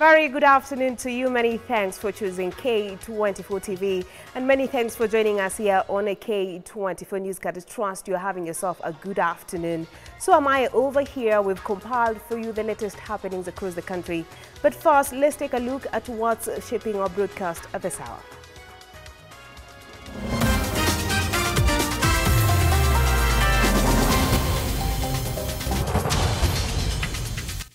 Very good afternoon to you. Many thanks for choosing K24 TV and many thanks for joining us here on a K24 Newscast. I trust you're having yourself a good afternoon. So am I over here. We've compiled for you the latest happenings across the country. But first, let's take a look at what's shaping our broadcast at this hour.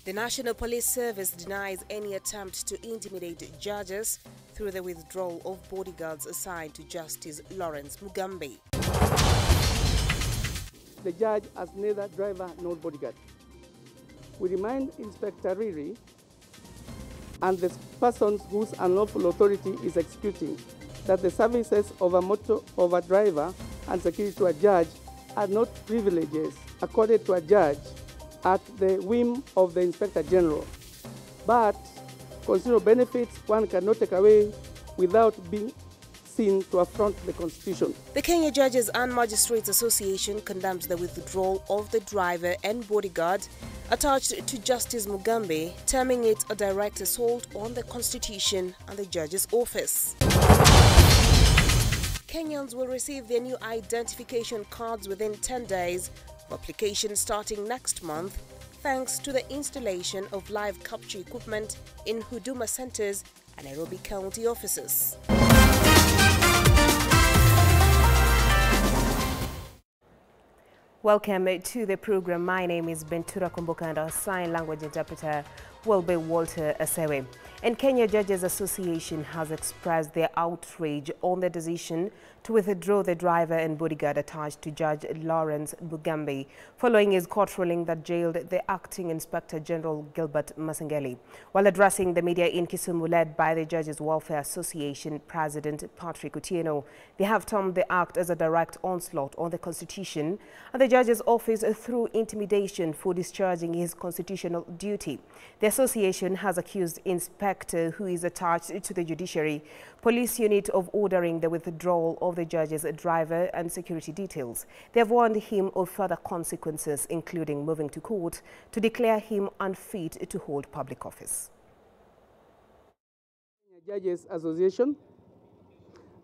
The National Police Service denies any attempt to intimidate judges through the withdrawal of bodyguards assigned to Justice Lawrence Mugambi. The judge has neither driver nor bodyguard. We remind Inspector Riri and the persons whose unlawful authority is executing that the services of a driver and security to a judge are not privileges accorded to a judge at the whim of the Inspector General, but considerable benefits one cannot take away without being seen to affront the Constitution. The Kenya Judges and Magistrates Association condemns the withdrawal of the driver and bodyguard attached to Justice Mugambi, terming it a direct assault on the Constitution and the judge's office. Kenyans will receive their new identification cards within 10 days, for application starting next month, thanks to the installation of live capture equipment in Huduma centers and Nairobi County offices. Welcome to the program. My name is Bentura Kumbuka and our sign language interpreter will be Walter Asewe. And Kenya Judges Association has expressed their outrage on the decision to withdraw the driver and bodyguard attached to Judge Lawrence Mugambi following his court ruling that jailed the acting Inspector General Gilbert Masengeli. While addressing the media in Kisumu, led by the Judges Welfare Association President Patrick Otieno, they have termed the act as a direct onslaught on the Constitution and the judge's office through intimidation for discharging his constitutional duty. The association has accused Inspector, who is attached to the Judiciary Police Unit, of ordering the withdrawal of the judge's driver and security details. They have warned him of further consequences, including moving to court to declare him unfit to hold public office. Judges Association,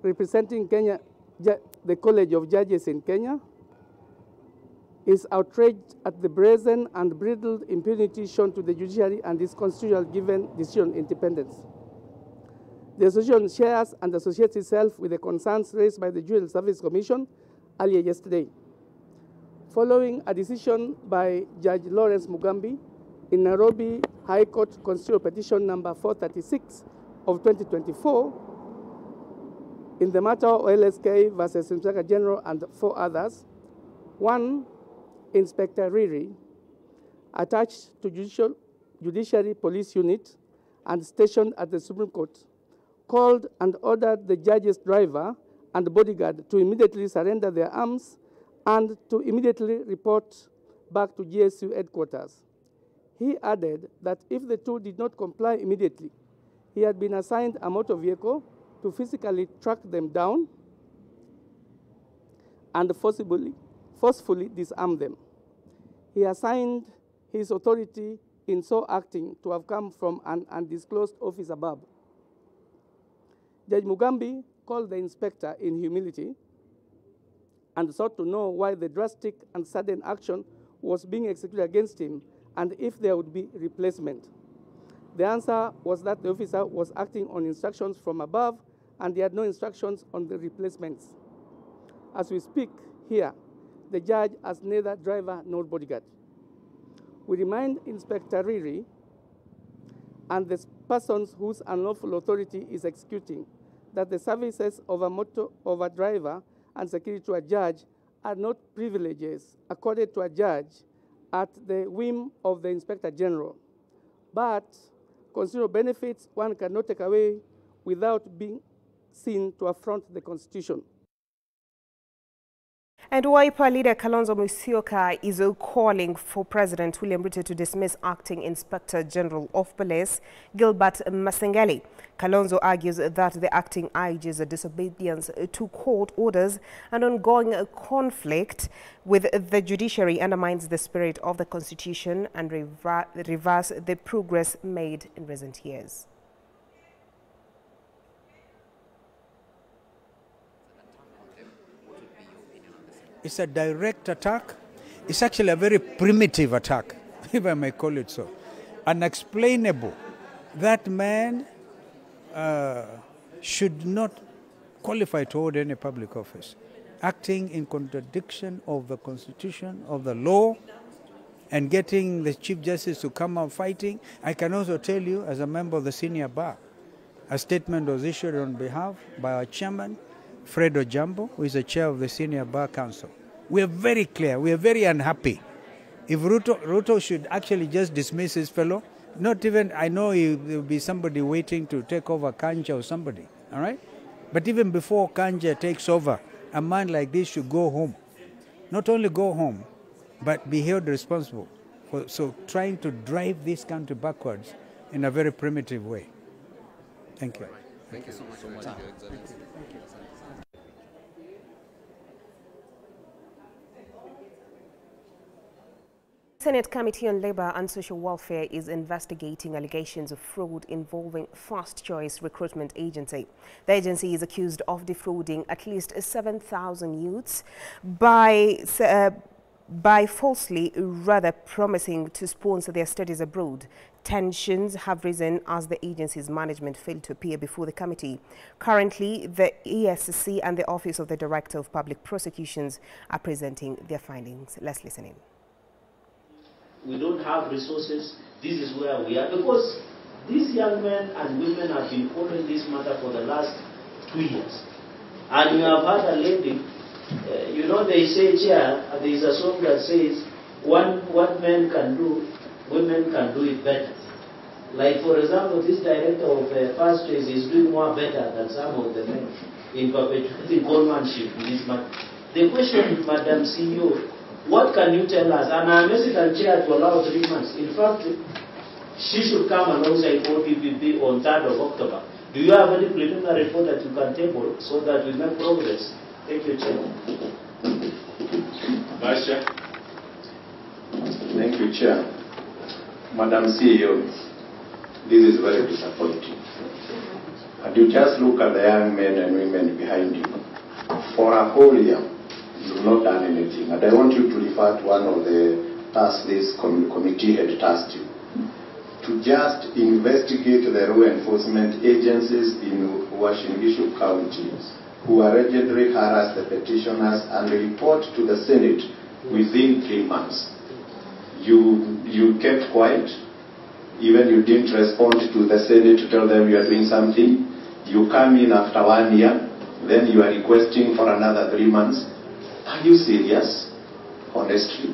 representing Kenya, the College of Judges in Kenya, is outraged at the brazen and bridled impunity shown to the judiciary and its constitutional given decision independence. The association shares and associates itself with the concerns raised by the Judicial Service Commission earlier yesterday. Following a decision by Judge Lawrence Mugambi in Nairobi High Court Constitutional Petition number 436 of 2024, in the matter of LSK versus Inspector General and 4 others, one, Inspector Riri, attached to Judiciary Police Unit and stationed at the Supreme Court, called and ordered the judge's driver and bodyguard to immediately surrender their arms and to immediately report back to GSU headquarters. He added that if the two did not comply immediately, he had been assigned a motor vehicle to physically track them down and forcefully disarm them. He assigned his authority in so acting to have come from an undisclosed office above. Judge Mugambi called the inspector in humility and sought to know why the drastic and sudden action was being executed against him and if there would be replacement. The answer was that the officer was acting on instructions from above and he had no instructions on the replacements. As we speak here, the judge has neither driver nor bodyguard. We remind Inspector Riri and the persons whose unlawful authority is executing that the services of a driver and security to a judge are not privileges accorded to a judge at the whim of the Inspector General, but considerable benefits one cannot take away without being seen to affront the Constitution. And Wiper leader Kalonzo Musyoka is calling for President William Ruto to dismiss Acting Inspector General of Police Gilbert Masengeli. Kalonzo argues that the acting IG's disobedience to court orders and ongoing conflict with the judiciary undermines the spirit of the Constitution and reverse the progress made in recent years. It's a direct attack. It's actually a very primitive attack, if I may call it so. Unexplainable. That man should not qualify to hold any public office. Acting in contradiction of the Constitution, of the law, and getting the Chief Justice to come out fighting. I can also tell you, as a member of the senior bar, a statement was issued on behalf by our chairman, Fred Ojambo, who is the chair of the Senior Bar Council. We are very clear, we are very unhappy. If Ruto should actually just dismiss his fellow, not even, I know there will be somebody waiting to take over Kanja or somebody, all right? But even before Kanja takes over, a man like this should go home. Not only go home, but be held responsible for trying to drive this country backwards in a very primitive way. Thank you. Thank you so much, Your Excellency. Senate Committee on Labor and Social Welfare is investigating allegations of fraud involving First Choice Recruitment Agency. The agency is accused of defrauding at least 7,000 youths by falsely promising to sponsor their studies abroad. Tensions have risen as the agency's management failed to appear before the committee. Currently, the ESC and the Office of the Director of Public Prosecutions are presenting their findings. Let's listen in. We don't have resources. This is where we are, because these young men and women have been following this matter for the last 2 years. And you have had a lady, you know, they say, Chair, there is a song that says, what men can do, women can do it better. Like, for example, this director of First Choice is doing more better than some of the men in perpetuating conmanship in this matter. The question, Madam CEO, what can you tell us? And I'm asking the chair to allow 3 months. In fact, she should come alongside OPPP on 3rd of October. Do you have any preliminary report that you can table so that we make progress? Thank you, Chair. Vice Chair. Thank you, Chair. Madam CEO, this is very disappointing. And you just look at the young men and women behind you. For a whole year, you've not done anything. And I want you to refer to one of the tasks this committee had tasked you, to just investigate the law enforcement agencies in Uasin-Gishu County who allegedly harassed the petitioners and report to the Senate within 3 months. You kept quiet. Even you didn't respond to the Senate to tell them you are doing something. You come in after 1 year, then you are requesting for another 3 months. Are you serious? Honestly?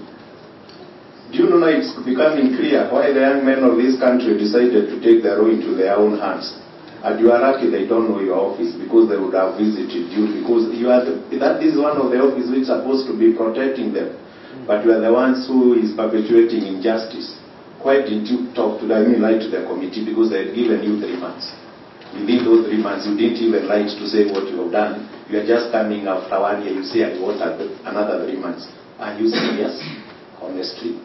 Do you know it's becoming clear why the young men of this country decided to take the law into their own hands? And you are lucky they don't know your office, because they would have visited you, because you are that is one of the offices which is supposed to be protecting them. But you are the ones who is perpetuating injustice. Why didn't you talk to them, lie to the committee, because they had given you 3 months? Within those 3 months, you didn't even lie to say what you have done. You are just coming after 1 year, you say, I want another 3 months. Are you serious? Honestly?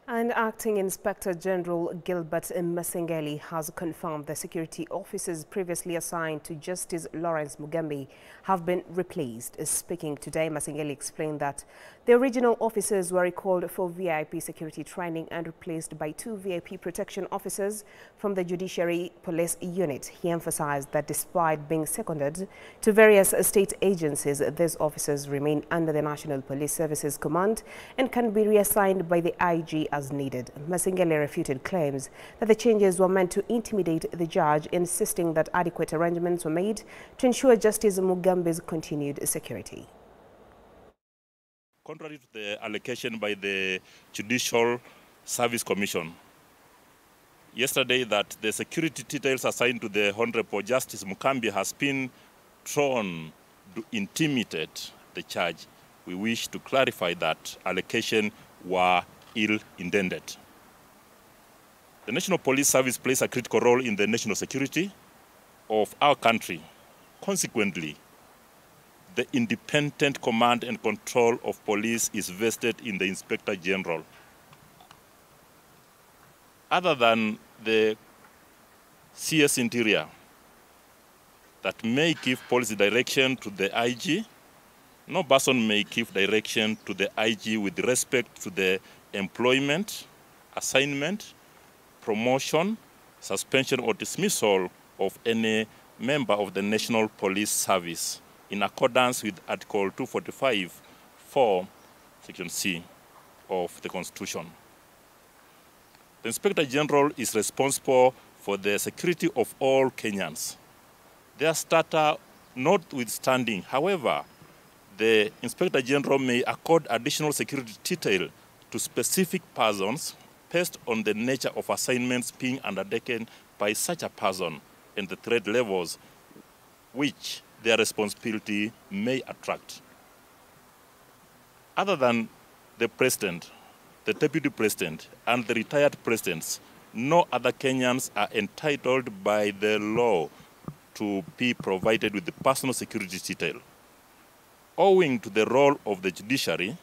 And Acting Inspector General Gilbert Masengeli has confirmed the security officers previously assigned to Justice Lawrence Mugambi have been replaced. Speaking today, Masengeli explained that the original officers were recalled for VIP security training and replaced by 2 VIP protection officers from the Judiciary Police Unit. He emphasized that despite being seconded to various state agencies, these officers remain under the National Police Services Command and can be reassigned by the IG as needed. Masengeli refuted claims that the changes were meant to intimidate the judge, insisting that adequate arrangements were made to ensure Justice Mugambi's continued security. Contrary to the allocation by the Judicial Service Commission, yesterday that the security details assigned to the Honorable Justice Mukambi has been thrown to intimidate the charge. We wish to clarify that allegations were ill-intended. The National Police Service plays a critical role in the national security of our country. Consequently, the independent command and control of police is vested in the Inspector General. Other than the CS Interior that may give policy direction to the IG, no person may give direction to the IG with respect to the employment, assignment, promotion, suspension or dismissal of any member of the National Police Service in accordance with Article 245(4), Section C of the Constitution. The Inspector General is responsible for the security of all Kenyans. Their status notwithstanding, however, the Inspector General may accord additional security detail to specific persons based on the nature of assignments being undertaken by such a person and the threat levels which their responsibility may attract. Other than the President, the Deputy President, and the retired presidents, no other Kenyans are entitled by the law to be provided with the personal security detail. Owing to the role of the judiciary,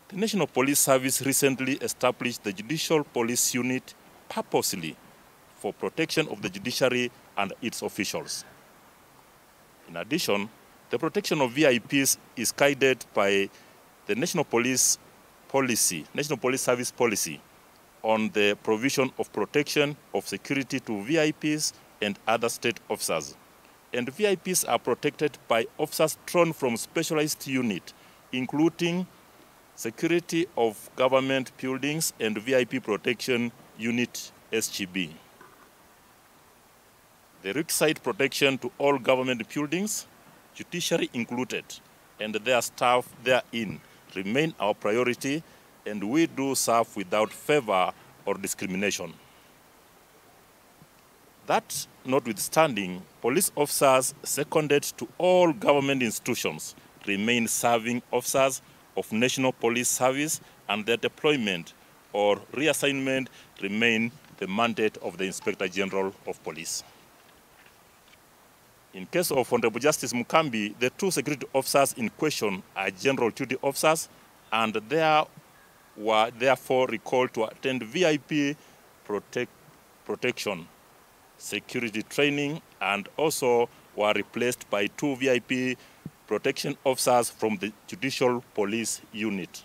the National Police Service recently established the Judicial Police Unit purposely for protection of the judiciary and its officials. In addition, the protection of VIPs is guided by the National Police Service policy on the provision of protection of security to VIPs and other state officers. And VIPs are protected by officers drawn from specialized units, including security of government buildings and VIP protection unit SGB. The requisite protection to all government buildings, judiciary included, and their staff therein remain our priority, and we do serve without favor or discrimination. That notwithstanding, police officers seconded to all government institutions remain serving officers of National Police Service, and their deployment or reassignment remain the mandate of the Inspector General of Police. In case of Honorable Justice Mukambi, the two security officers in question are general duty officers, and they were therefore recalled to attend VIP protection, security training, and also were replaced by two VIP protection officers from the Judicial Police Unit.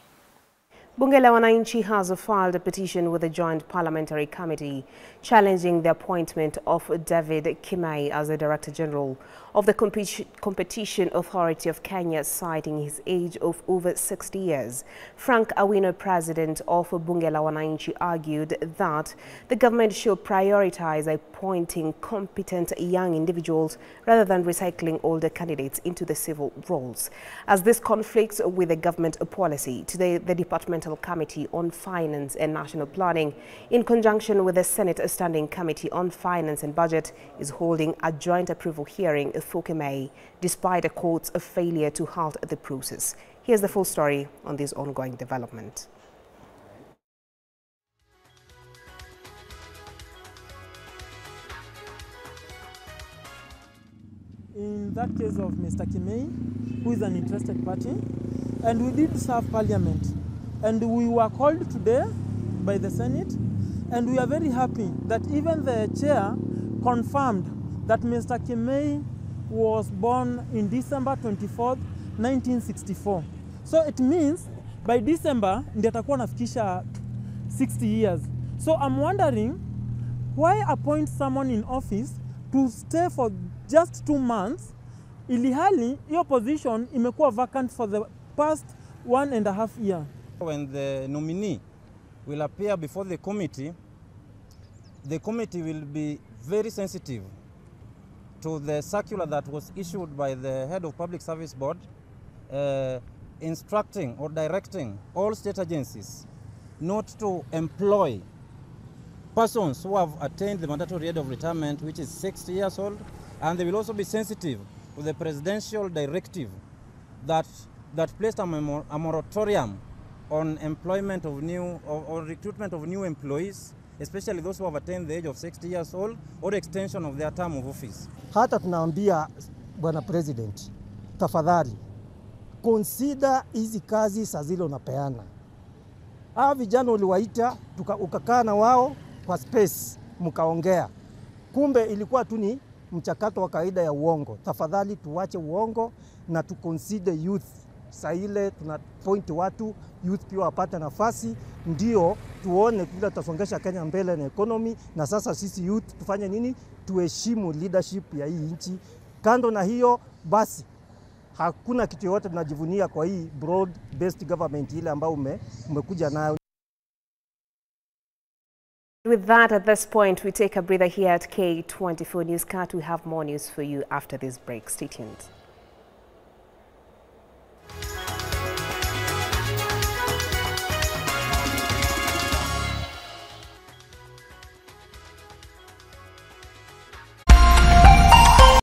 Bunge la Wananchi has filed a petition with the Joint Parliamentary Committee challenging the appointment of David Kimai as the Director General of the Competition Authority of Kenya, citing his age of over 60 years. Frank Awino, president of Bunge la Wananchi, argued that the government should prioritize appointing competent young individuals rather than recycling older candidates into the civil roles, as this conflicts with the government policy. Today, the Departmental Committee on Finance and National Planning, in conjunction with the Senate Standing Committee on Finance and Budget, is holding a joint approval hearing for Kimai, despite a court's failure to halt the process. Here's the full story on this ongoing development. In that case of Mr. Kimai, who is an interested party, and we did serve Parliament, and we were called today by the Senate, and we are very happy that even the chair confirmed that Mr. Kimai was born in December 24th, 1964. So it means by December, ndiye atakuwa nafikisha 60 years. So I'm wondering, why appoint someone in office to stay for just 2 months, ilihali hiyo position imekuwa vacant for the past 1.5 years. When the nominee will appear before the committee will be very sensitive to the circular that was issued by the head of Public Service Board, instructing or directing all state agencies not to employ persons who have attained the mandatory age of retirement, which is 60 years old, and they will also be sensitive to the presidential directive that placed a moratorium on employment of or recruitment of new employees, especially those who have attained the age of 60 years old, or extension of their term of office. Hata tunaambia Bwana President, tafadhali consider hizi kazi saa zile unapeana. Hawa vijana uliwaita ukakaa na wao kwa space mkaongea. Kumbe ilikuwa tu ni mchakato wa kawaida ya uongo. Tafadhali tuwache uongo na tu consider youth. Saa ile tuna point watu youth pia wapate nafasi, ndio tuone vile tutasongesha Kenya mbele na economy. Na sasa sisi youth tufanye nini? Tuheshimu leadership ya hii nchi. Kando na hiyo basi hakuna kitu yote tunajivunia kwa hii broad based government ile ambayo umekuja nayo. With that, at this point, we take a breather here at K24 Newscast. We have more news for you after this break. Stay tuned.